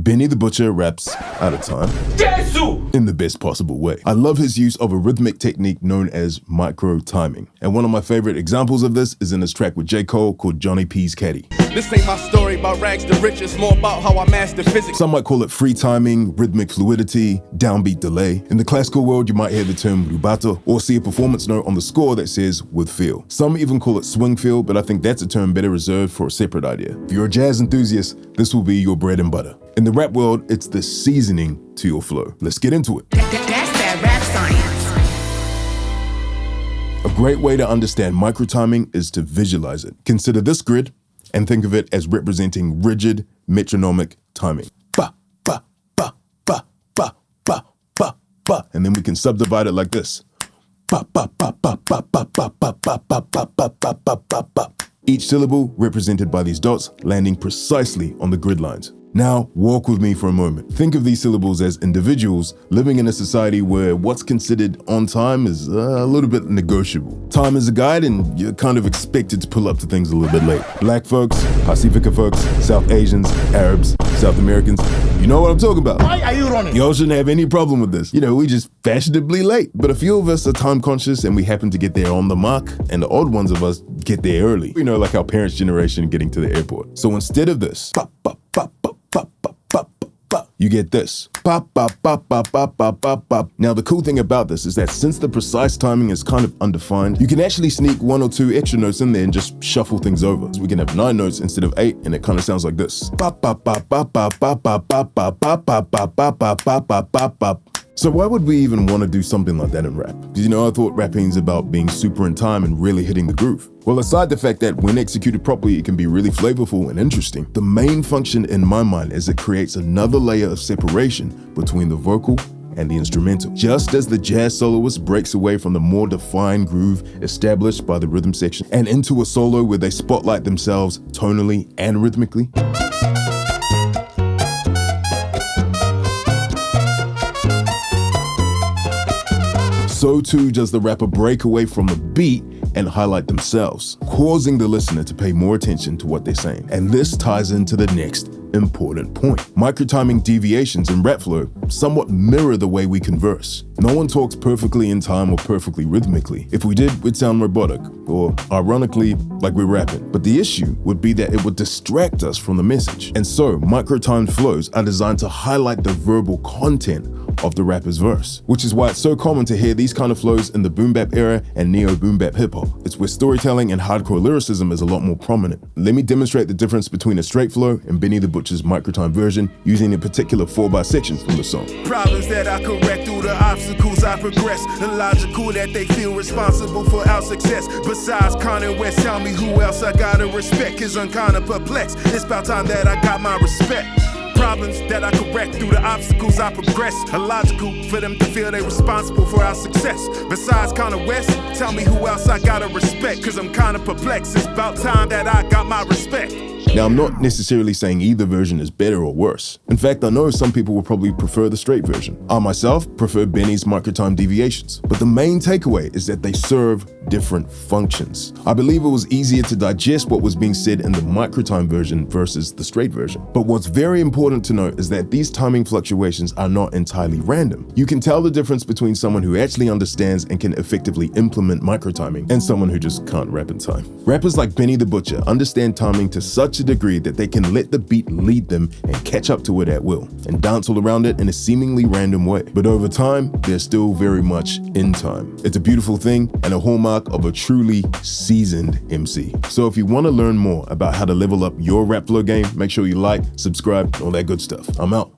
Benny the Butcher raps out of time in the best possible way. I love his use of a rhythmic technique known as microtiming. And one of my favorite examples of this is in his track with J. Cole called Johnny P's Caddy. This ain't my story about rags to riches, more about how I master physics. Some might call it free timing, rhythmic fluidity, downbeat delay. In the classical world, you might hear the term rubato or see a performance note on the score that says with feel. Some even call it swing feel, but I think that's a term better reserved for a separate idea. If you're a jazz enthusiast, this will be your bread and butter. In the rap world, it's the seasoning to your flow. Let's get into it. That's that rap science. A great way to understand microtiming is to visualize it. Consider this grid and think of it as representing rigid metronomic timing. Ba, ba, ba, ba, ba, ba, ba, ba. And then we can subdivide it like this. Ba, ba, ba, ba, ba, ba, ba, ba, ba, ba, ba, ba, ba, ba, ba. Each syllable represented by these dots landing precisely on the grid lines. Now, walk with me for a moment. Think of these syllables as individuals living in a society where what's considered on time is a little bit negotiable. Time is a guide and you're kind of expected to pull up to things a little bit late. Black folks, Pacifica folks, South Asians, Arabs, South Americans, you know what I'm talking about. Why are you running? Y'all shouldn't have any problem with this. You know, we just fashionably late. But a few of us are time conscious and we happen to get there on the mark, and the odd ones of us get there early. You know, like our parents' generation getting to the airport. So instead of this, pop, pop, pop, pop, pop, pop, pop, pop, you get this. Pop, pop, pop, pop, pop, pop, pop, pop. Now, the cool thing about this is that since the precise timing is kind of undefined, you can actually sneak 1 or 2 extra notes in there and just shuffle things over. So we can have 9 notes instead of 8, and it kind of sounds like this. Pop, pop, pop, pop, pop, pop, pop, pop, pop, pop, pop, pop, pop, pop, pop, pop, pop. So why would we even want to do something like that in rap? Because, you know, I thought rapping's about being super in time and really hitting the groove. Well, aside the fact that when executed properly, it can be really flavorful and interesting, the main function in my mind is it creates another layer of separation between the vocal and the instrumental. Just as the jazz soloist breaks away from the more defined groove established by the rhythm section and into a solo where they spotlight themselves tonally and rhythmically. So too does the rapper break away from the beat and highlight themselves, causing the listener to pay more attention to what they're saying. And this ties into the next important point. Microtiming deviations in rap flow somewhat mirror the way we converse. No one talks perfectly in time or perfectly rhythmically. If we did, we'd sound robotic, or ironically, like we're rapping. But the issue would be that it would distract us from the message. And so, microtimed flows are designed to highlight the verbal content of the rapper's verse, which is why it's so common to hear these kind of flows in the boom bap era and neo boom bap hip hop. It's where storytelling and hardcore lyricism is a lot more prominent. Let me demonstrate the difference between a straight flow and Benny the Butcher's microtime version using a particular 4x section from the song. Problems that I correct through the obstacles I progress. Illogical that they feel responsible for our success. Besides Con West, tell me who else I gotta respect, cause I'm kinda perplexed. It's about time that I got my respect. Problems that I correct through the obstacles I progress. Illogical for them to feel they responsible for our success. Besides Con West, tell me who else I gotta respect, cause I'm kinda perplexed. It's about time that I got my respect. Now, I'm not necessarily saying either version is better or worse. In fact, I know some people will probably prefer the straight version. I myself prefer Benny's microtime deviations. But the main takeaway is that they serve different functions. I believe it was easier to digest what was being said in the microtime version versus the straight version. But what's very important to note is that these timing fluctuations are not entirely random. You can tell the difference between someone who actually understands and can effectively implement microtiming and someone who just can't rap in time. Rappers like Benny the Butcher understand timing to such a degree that they can let the beat lead them and catch up to it at will and dance all around it in a seemingly random way. But over time, they're still very much in time. It's a beautiful thing and a hallmark of a truly seasoned MC. So if you want to learn more about how to level up your rap flow game, make sure you like, subscribe, all that good stuff. I'm out.